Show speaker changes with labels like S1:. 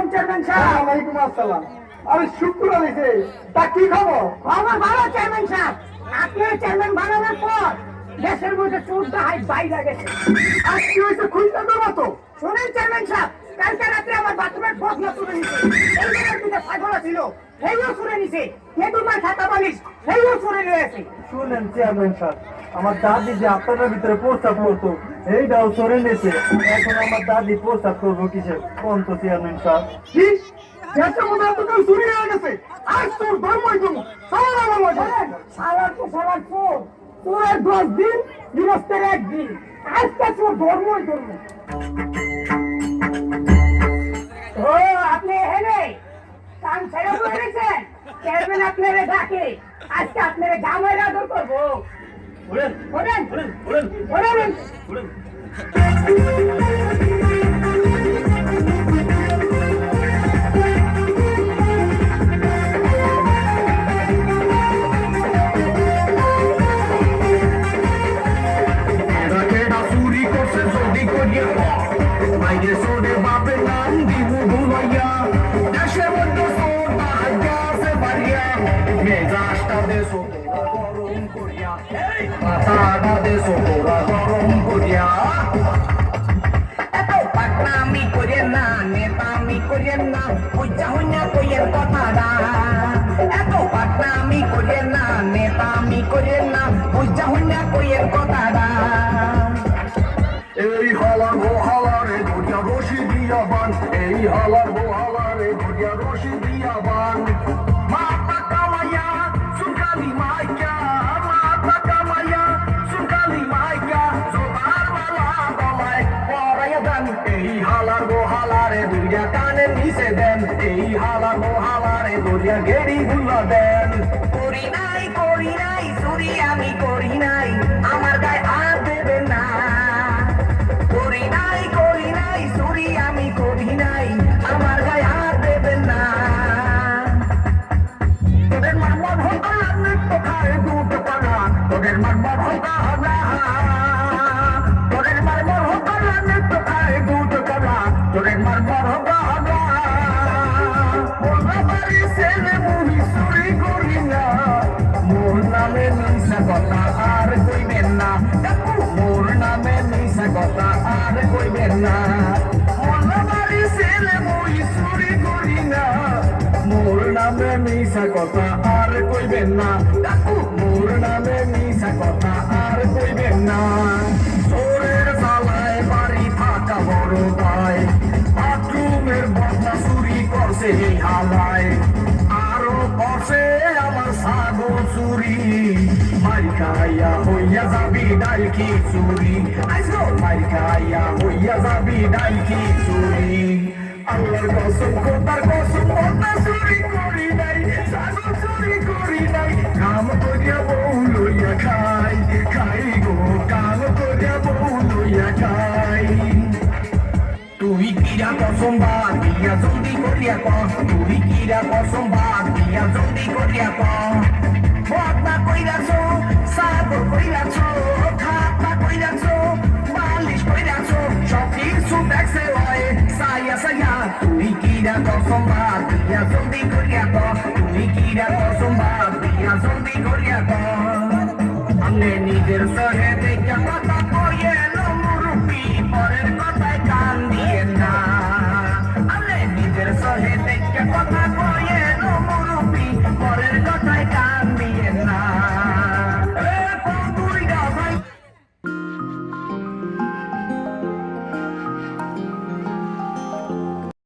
S1: আলাইকুম চেয়ারম্যান সাহেব।
S2: ওয়ালাইকুম আসসালাম। আরে শুক্র আলাইছে, তা কি খবর?
S1: খবর ভালো চেয়ারম্যান সাহেব। আপনি চেয়ারম্যান বানানোর পর দেশের মধ্যে চোর ডাকাই বাইরে গেছে।
S2: আর কি হয়েছে খুঁজতে দেবো তো?
S1: শুনেন চেয়ারম্যান সাহেব, কালকে রাত্রে আমার বাথরুমের বদলা তুলে নিছে। এই জায়গার দিকে পাগলা ছিল, সেইও চুরে নিছে। তেঁতুলমার খাতা বালিশ, সেইও চুরে নিয়ে গেছে।
S2: শুনেন চেয়ারম্যান সাহেব, আমার দাদি যে আপনাদের ভিতরে প্রস্তাব করতো এইটাও সরে নিয়েছে। এখন আমার দাদি প্রস্তাব করবো কিসে কোন তো চেয়ারম্যান সাহেব? কি দেশের মধ্যে এত কেউ চুরি হয়ে গেছে? আজ তোর ধর্মই দেবো,
S1: সালার তো সালার চোর, চোরের 10 দিন, গৃহস্থের 1 দিন। আজকে চোর ধর্মই ধর্ম। ও আপনি এখানে কান ছেড়ে বলেছেন, চেয়ারম্যান আপনারে ডাকে। আজকে আপনারে জামাই আদর করবো।
S2: বলেন
S1: বলেন
S2: বলেন বলেন
S1: বলেন।
S2: বলেন।
S1: এত পাকনামি করেন না, নেতামি করেন না, বুঝা হইনা কইয়ের কথাটা। এত পাকনামি করেন না, নেতামি করেন না, বুঝা হইনা কইয়ের কথাটা।
S2: এই হালার গোহালারে ধরিয়া রশি দিয়া বান, এই হালার গোহালারে ধরিয়া রশি দিয়া বান। মাথা কামাইয়া সুকালি মাইয়া, মাথা কামাইয়া সুকালি মাইয়া, জোতার মালা গলায় পরাইয়া দেন। এই হালার গোহালারে ধরিয়া কানে নিচে দেন, এই হালার গোহালারে ধরিয়া গেড়ি গুলা দেন।
S1: করি নাই চুরি আমি করি নাই, আমার গায়ে আর দেবে না। করি নাই চুরি আমি করি নাই, আমার গায়ে আর দেবে না।
S2: তোদের মারমর হতা নৃত্য খায় দুটো পানা, তোদের মারমর হতা না, তোদের মারমর হতা নৃত্য খায় দুটো পানা, তোদের মারমর হতা না। মোল্লা বাড়ি ছেলে মুহি চুরি করি না, মোর নামে মিশা কথা আর কইবেন না। দেখো মোর নামে মিশা কথা আর কইবেন না। মোল্লা বাড়ি ছেলে মুহি চুরি করি না, মোর নামে মিশা কথা আর কইবেন না। দেখো মোর নামে মিশা কথা আর কইবেন না। চোরের জ্বালায় বাড়ি থাকা বড় ভাই, বাথরুমের বদলা চুরি করছে এই হালায়। আরো করছে আমার ছাগল চুরি, মাই খাইয়া হইয়া যাবি ডাইকি চুরি। আইসো মাই খাইয়া হইয়া যাবি ডাইকি চুরি। আল্লাহর কসম খোদার কসম বদলা চুরি করি নাই, ছাগল চুরি করি নাই। কাম করিয়া বউ লইয়া খাই, খাই গো কাম করিয়া বউ লইয়া খাই। তুই কিরা কসম বাদ দিয়া জলদি করিয়া ক, তুই কিরা কসম বাদ দিয়া জলদি করিয়া ক। বদনা কইরাছো, সাগর কইরাছো, খাতা কইরাছো, বালিশ কইরাছো, সব কিছু দেখছে হয় সাইয়া সাইয়া। তুই কিরা কসম বাদ দিয়া জলদি করিয়া ক, তুই কিরা কসম বাদ দিয়া জলদি করিয়া ক। আমনে নিজের সহে দেখা